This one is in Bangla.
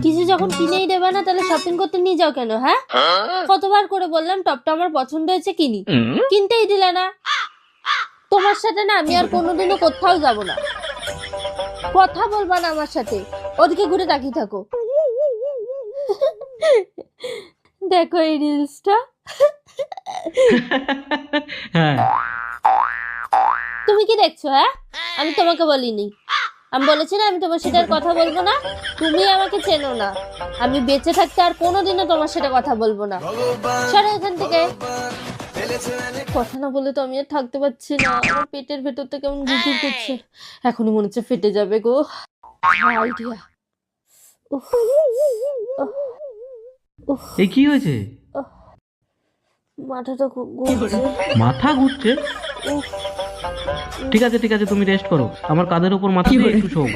কিছু যখন কিনেই দেবে না তাহলে শপিং করতে নিয়ে যাও কেন? হ্যাঁ, কতবার করে বললাম টপটা আমার পছন্দ হয়েছে কিনি, কিনতেই দিলে না। তোমার সাথে না আমি আর কোনোদিনও কোথাও যাব না। কথা বলবা না আমার সাথে, ওদিকে ঘুরে তাকিয়ে থাকো। দেখো এই রিলসটা। হ্যাঁ, তুমি কি দেখছো? হ্যাঁ, আমি তোমাকে বলিনি, আমি বলেছি না আমি তোমার সাথে আর কথা বলবো না। তুমি আমাকে চেনো না, আমি বেঁচে থাকতে আর কোনোদিনও তোমার সাথে কথা বলবো না। সরো এখান থেকে। কথা না বলে তো আমি আর থাকতে পারছি না, আমার পেটের ভেতর থেকে কেমন গুড়গুড় করছে, এখনই মনে হচ্ছে ফেটে যাবে গো। আইডিয়া। উফ, উফ, উফ, এই কি হয়েছে? উফ, মাথাটা খুব ঘুরছে। মাথা ঘুরছে? উফ, ঠিক আছে ঠিক আছে, তুমি রেস্ট করো, আমার কাঁধের উপর মাথা দিয়ে একটু শোও।